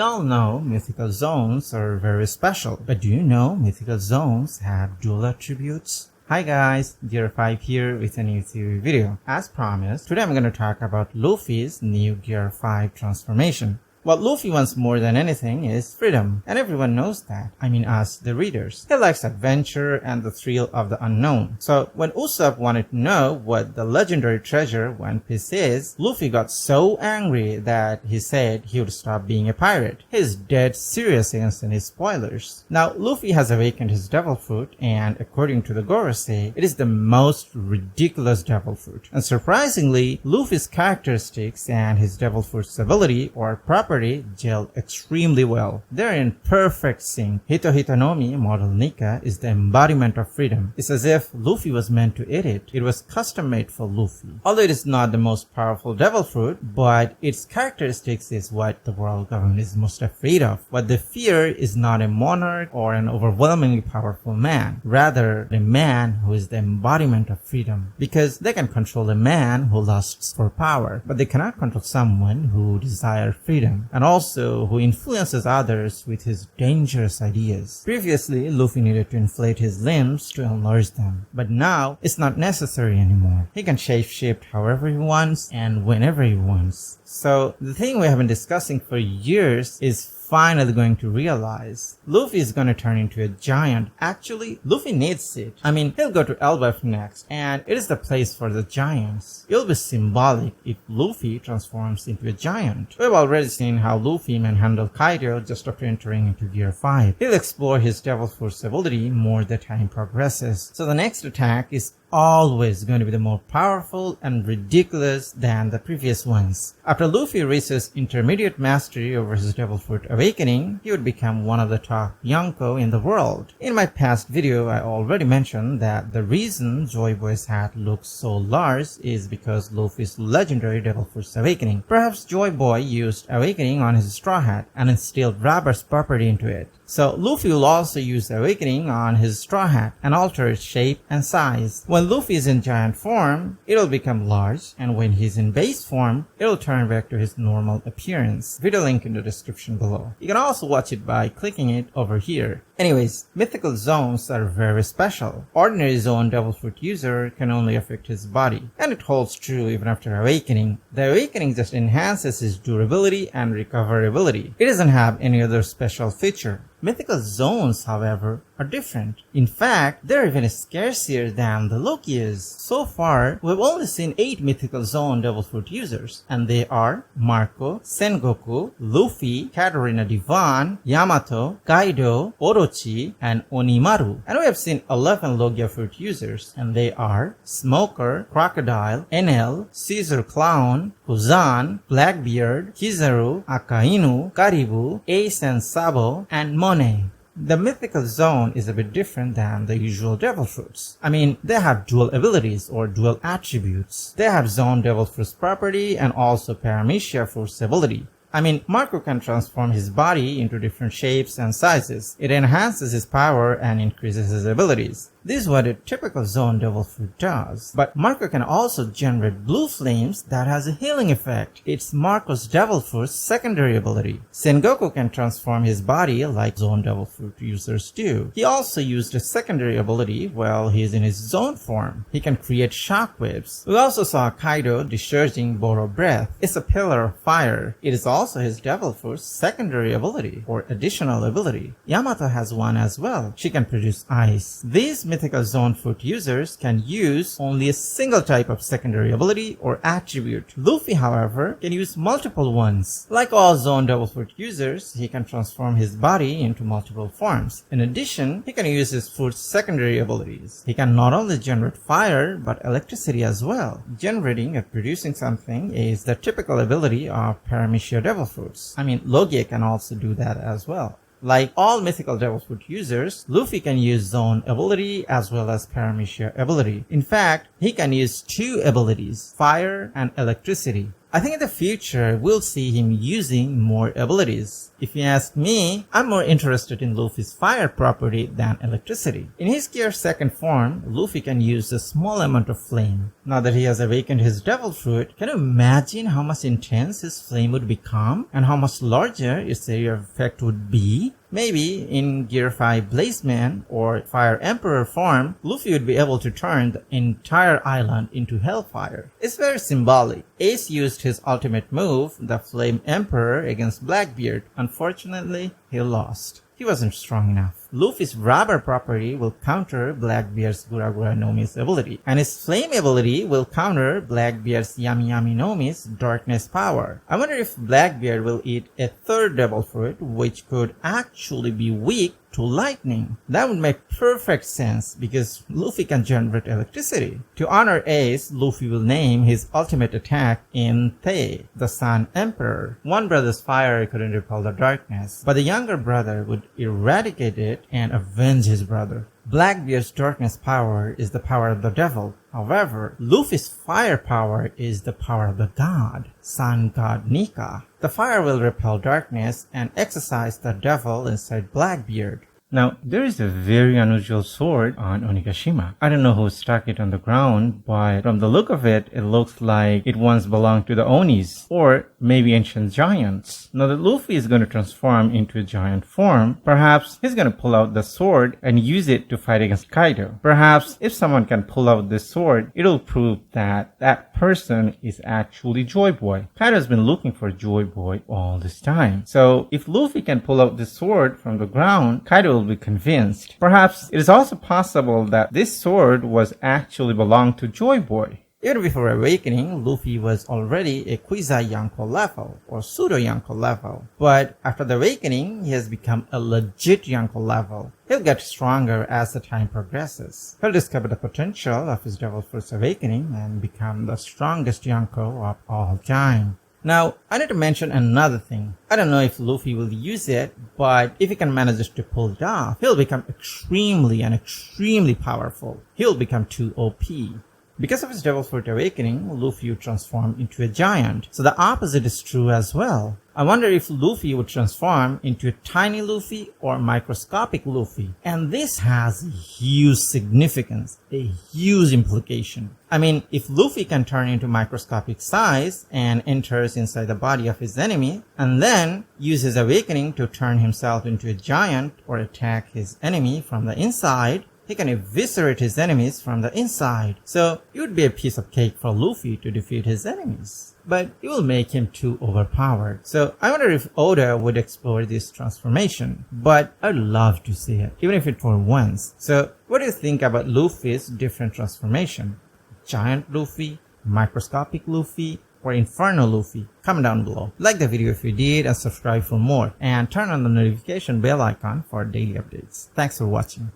We all know mythical zones are very special, but do you know mythical zones have dual attributes? Hi guys, Gear 5 here with a new theory video. As promised, today I'm going to talk about Luffy's new Gear 5 transformation. What Luffy wants more than anything is freedom, and everyone knows that. I mean us, the readers. He likes adventure and the thrill of the unknown. So when Usopp wanted to know what the legendary treasure One Piece is, Luffy got so angry that he said he would stop being a pirate. He's dead serious against any spoilers. Now, Luffy has awakened his devil fruit, and according to the Gorosei, it is the most ridiculous devil fruit. And surprisingly, Luffy's characteristics and his devil fruit's ability or property gel extremely well. They're in perfect sync. Hito Hitonomi model Nika is the embodiment of freedom. It's as if Luffy was meant to eat it. It was custom made for Luffy. Although it is not the most powerful devil fruit, but its characteristics is what the world government is most afraid of. What they fear is not a monarch or an overwhelmingly powerful man, rather a man who is the embodiment of freedom. Because they can control a man who lusts for power, but they cannot control someone who desires freedom, and also who influences others with his dangerous ideas. Previously, Luffy needed to inflate his limbs to enlarge them, but now it's not necessary anymore. He can shapeshift however he wants and whenever he wants. So the thing we have been discussing for years is finally going to realize. Luffy is going to turn into a giant. Actually, Luffy needs it. I mean, he'll go to Elbaf next, and it is the place for the giants. It'll be symbolic if Luffy transforms into a giant. We've already seen how Luffy manhandled Kaido just after entering into Gear 5. He'll explore his Devil Force ability more the time progresses. So the next attack is always going to be the more powerful and ridiculous than the previous ones. After Luffy reaches intermediate mastery over his Devil Fruit awakening, he would become one of the top Yonko in the world. In my past video, I already mentioned that the reason Joy Boy's hat looks so large is because Luffy's legendary Devil Fruit awakening. Perhaps Joy Boy used awakening on his straw hat and instilled Rubber's property into it. So Luffy will also use awakening on his straw hat and alter its shape and size. When Luffy is in giant form, it'll become large, and when he's in base form, it'll turn back to his normal appearance. Video link in the description below. You can also watch it by clicking it over here. Anyways, mythical zones are very special. Ordinary zone Devil Fruit user can only affect his body, and it holds true even after awakening. The awakening just enhances his durability and recoverability. It doesn't have any other special feature. Mythical zones, however, are different. In fact, they're even scarcer than the Lokias. So far, we've only seen 8 mythical zone Devil Fruit users, and they are Marco, Sengoku, Luffy, Katarina Devon, Yamato, Kaido, Orochi, and Onimaru. And we have seen 11 Logia Fruit users, and they are Smoker, Crocodile, Enel, Caesar Clown, Kuzan, Blackbeard, Kizaru, Akainu, Karibu, Ace and Sabo, and Monet. The mythical zone is a bit different than the usual devil fruits. I mean, they have dual abilities or dual attributes. They have zone devil fruits property and also paramecia fruits ability. I mean, Marco can transform his body into different shapes and sizes. It enhances his power and increases his abilities. This is what a typical zone devil fruit does. But Marco can also generate blue flames that has a healing effect. It's Marco's devil fruit's secondary ability. Sengoku can transform his body like zone devil fruit users do. He also used a secondary ability while he's in his zone form. He can create shockwaves. We also saw Kaido discharging Boro Breath. It's a pillar of fire. It is also his devil fruit's secondary ability or additional ability. Yamato has one as well. She can produce ice. These mythical zone fruit users can use only a single type of secondary ability or attribute. Luffy, however, can use multiple ones. Like all zone devil fruit users, he can transform his body into multiple forms. In addition, he can use his fruit's secondary abilities. He can not only generate fire, but electricity as well. Generating and producing something is the typical ability of paramecia devil fruits. I mean, Logia can also do that as well. Like all mythical Devil Fruit users, Luffy can use Zone ability as well as Paramecia ability. In fact, he can use two abilities, Fire and Electricity. I think in the future, we'll see him using more abilities. If you ask me, I'm more interested in Luffy's fire property than electricity. In his Gear second form, Luffy can use a small amount of flame. Now that he has awakened his devil fruit, can you imagine how much intense his flame would become and how much larger its area of effect would be? Maybe in Gear 5 Blazeman or Fire Emperor form, Luffy would be able to turn the entire island into hellfire. It's very symbolic. Ace used his ultimate move, the Flame Emperor, against Blackbeard. Unfortunately, he lost. He wasn't strong enough. Luffy's rubber property will counter Blackbeard's Gura Gura no Mi's ability, and his flame ability will counter Blackbeard's Yami Yami no Mi's darkness power. I wonder if Blackbeard will eat a third devil fruit, which could actually be weak to lightning. That would make perfect sense because Luffy can generate electricity. To honor Ace, Luffy will name his ultimate attack Inte, the Sun Emperor. One brother's fire couldn't repel the darkness, but the younger brother would eradicate it and avenge his brother. Blackbeard's darkness power is the power of the devil. However, Luffy's fire power is the power of the god, Sun God Nika. The fire will repel darkness and exorcise the devil inside Blackbeard. Now, there is a very unusual sword on Onigashima. I don't know who stuck it on the ground, but from the look of it, it looks like it once belonged to the Onis, or maybe ancient giants. Now that Luffy is going to transform into a giant form, perhaps he's going to pull out the sword and use it to fight against Kaido. Perhaps if someone can pull out this sword, it'll prove that that person is actually Joy Boy. Kaido's been looking for Joy Boy all this time. So if Luffy can pull out this sword from the ground, Kaido will be convinced. Perhaps it is also possible that this sword was actually belonged to Joy Boy. Even before awakening, Luffy was already a quasi-Yonko level, or pseudo-Yonko level. But after the awakening, he has become a legit Yonko level. He'll get stronger as the time progresses. He'll discover the potential of his Devil Fruit's awakening and become the strongest Yonko of all time. Now, I need to mention another thing. I don't know if Luffy will use it, but if he can manage to pull it off, he'll become extremely powerful. He'll become too OP. Because of his Devil Fruit awakening, Luffy would transform into a giant. So the opposite is true as well. I wonder if Luffy would transform into a tiny Luffy or microscopic Luffy. And this has huge significance, a huge implication. I mean, if Luffy can turn into microscopic size and enters inside the body of his enemy, and then use his awakening to turn himself into a giant or attack his enemy from the inside, he can eviscerate his enemies from the inside. So it would be a piece of cake for Luffy to defeat his enemies. But it will make him too overpowered. So I wonder if Oda would explore this transformation. But I'd love to see it, even if it for once. So what do you think about Luffy's different transformation? Giant Luffy, microscopic Luffy, or Inferno Luffy? Comment down below. Like the video if you did and subscribe for more. And turn on the notification bell icon for daily updates. Thanks for watching.